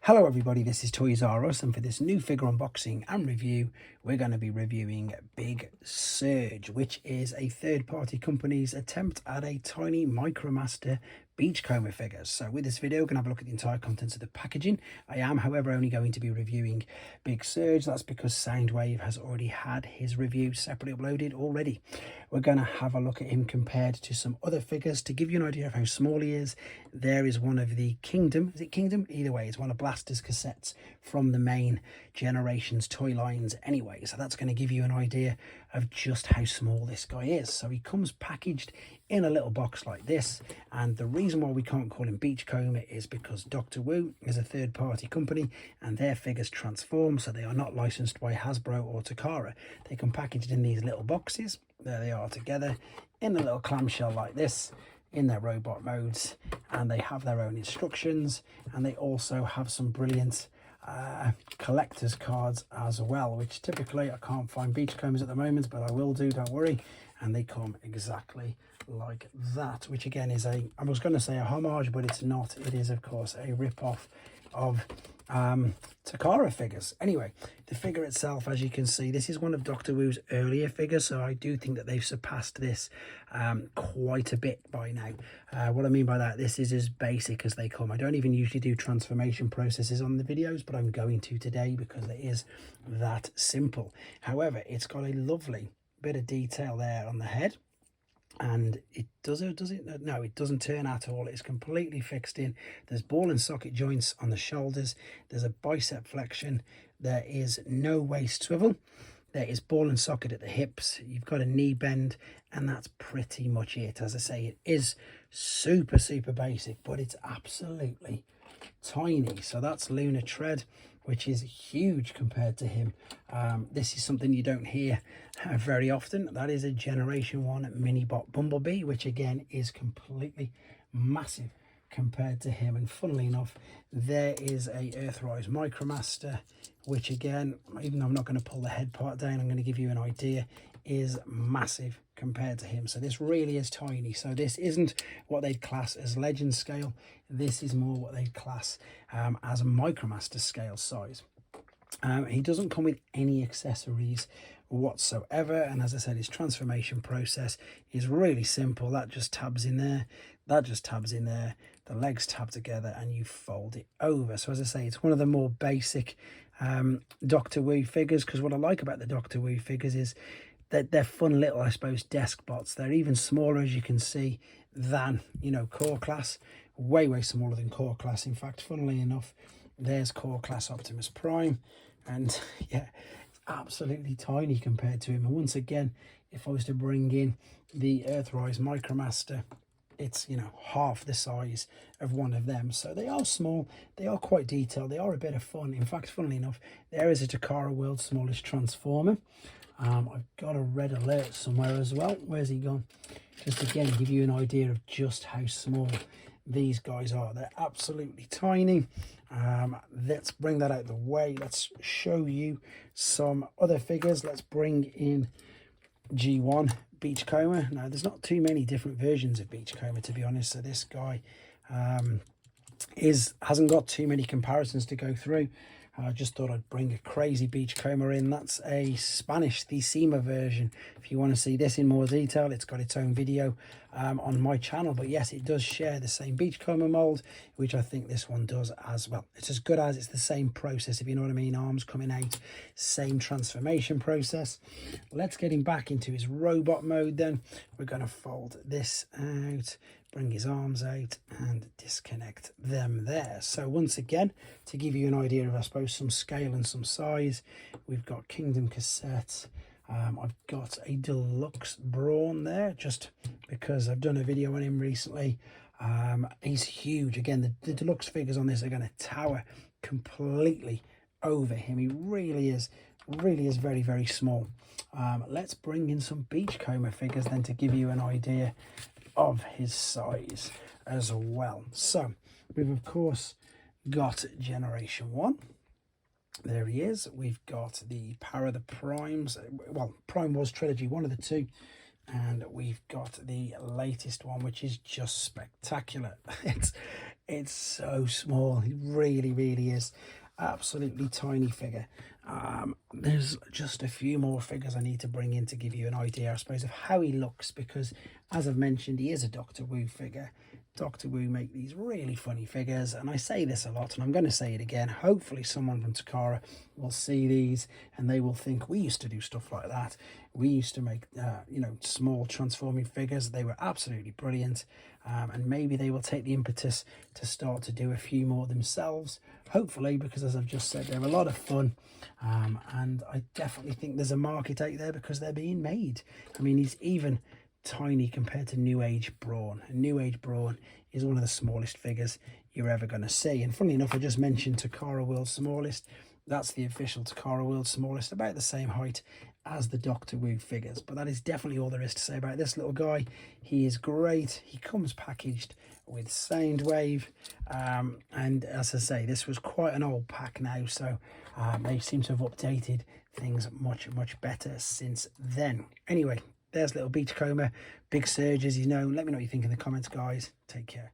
Hello everybody, this is Toys R Us, and for this new figure unboxing and review, we're going to be reviewing Big Surge, which is a third-party company's attempt at a tiny Micromaster beachcomber figure. So with this video, we're going to have a look at the entire contents of the packaging. I am, however, only going to be reviewing Big Surge. That's because Soundwave has already had his review separately uploaded already. We're going to have a look at him compared to some other figures to give you an idea of how small he is. There is one of the Kingdom, is it Kingdom? Either way, it's one of Blaster's cassettes from the main Generations toy lines anyway. So that's going to give you an idea of just how small this guy is. So he comes packaged in a little box like this, and the reason why we can't call him Beachcomber is because Dr. Wu is a third-party company and their figures transform, so they are not licensed by Hasbro or Takara. They come packaged in these little boxes. There they are together in a little clamshell like this in their robot modes, and they have their own instructions, and they also have some brilliant collector's cards as well, which typically I can't find Beachcombers at the moment, but I will do, don't worry. And they come exactly like that, which again is I was going to say a homage, but it's not. It is of course a rip-off of Takara figures. Anyway, the figure itself, as you can see, this is one of Dr. Wu's earlier figures, so I do think that they've surpassed this quite a bit by now. What I mean by that, this is as basic as they come. I don't even usually do transformation processes on the videos, but I'm going to today because it is that simple. However, it's got a lovely bit of detail there on the head, and it does it no, it doesn't turn at all. It's completely fixed in. There's ball and socket joints on the shoulders, there's a bicep flexion, there is no waist swivel, there is ball and socket at the hips, you've got a knee bend, and that's pretty much it. As I say, it is super basic, but it's absolutely tiny. So that's Lunar Tread, which is huge compared to him. This is something you don't hear very often. That is a Generation 1 minibot Bumblebee, which again is completely massive compared to him. And funnily enough, there is a Earthrise Micromaster, which again, even though I'm not going to pull the head part down, I'm going to give you an idea, is massive compared to him. So this really is tiny. So this isn't what they'd class as legend scale. This is more what they'd class as a Micromaster scale size. He doesn't come with any accessories whatsoever, and as I said, his transformation process is really simple. That just tabs in there, that just tabs in there, the legs tab together, and you fold it over. So as I say, it's one of the more basic Dr. Wu figures, because what I like about the Dr. Wu figures is that they're fun little, I suppose, desk bots. They're even smaller, as you can see, than, you know, Core Class. Way smaller than Core Class. In fact, funnily enough, there's Core Class Optimus Prime, and yeah, it's absolutely tiny compared to him. And once again, if I was to bring in the Earthrise Micromaster, it's, you know, half the size of one of them. So they are small, they are quite detailed, they are a bit of fun. In fact, funnily enough, there is a Takara World's Smallest Transformer. I've got a red alert somewhere as well. Where's he gone? Just again, give you an idea of just how small these guys are. They're absolutely tiny. Let's bring that out of the way. Let's show you some other figures. Let's bring in G1 Beachcomber. Now, there's not too many different versions of Beachcomber, to be honest. So this guy hasn't got too many comparisons to go through. I just thought I'd bring a crazy Beachcomber in. That's a Spanish Thesema version. If you want to see this in more detail, it's got its own video on my channel. But yes, it does share the same Beachcomber mold, which I think this one does as well. It's as good as, it's the same process, if you know what I mean. Arms coming out, same transformation process. Let's get him back into his robot mode then. We're going to fold this out, bring his arms out, and disconnect them there. So once again, to give you an idea of, I suppose, some scale and some size, we've got Kingdom cassettes. I've got a deluxe Brawn there, just because I've done a video on him recently. He's huge. Again, the deluxe figures on this are going to tower completely over him. He really is very small. Let's bring in some Beachcomber figures then to give you an idea of his size as well. So we've of course got Generation 1. There he is. We've got the Power of the Primes. Well, Prime Wars Trilogy, one of the two. And we've got the latest one, which is just spectacular. It's so small. He really is. Absolutely tiny figure. There's just a few more figures I need to bring in to give you an idea, I suppose, of how he looks, because as I've mentioned, he is a Doctor Wu figure. Doctor Wu make these really funny figures, and I say this a lot, and I'm going to say it again. Hopefully someone from Takara will see these and they will think, we used to do stuff like that. We used to make small transforming figures. They were absolutely brilliant, and maybe they will take the impetus to start to do a few more themselves, hopefully, because as I've just said, they're a lot of fun, and I definitely think there's a market out there because they're being made. I mean, he's even tiny compared to New Age Brawn. And New Age Brawn is one of the smallest figures you're ever going to see. And funnily enough, I just mentioned Takara World's smallest. That's the official Takara World smallest, about the same height as the Doctor Wu figures. But that is definitely all there is to say about this little guy. He is great. He comes packaged with Soundwave, and as I say, this was quite an old pack now, so they seem to have updated things much better since then. Anyway, there's little Beachcomber, big surge, as you know. Let me know what you think in the comments, guys. Take care.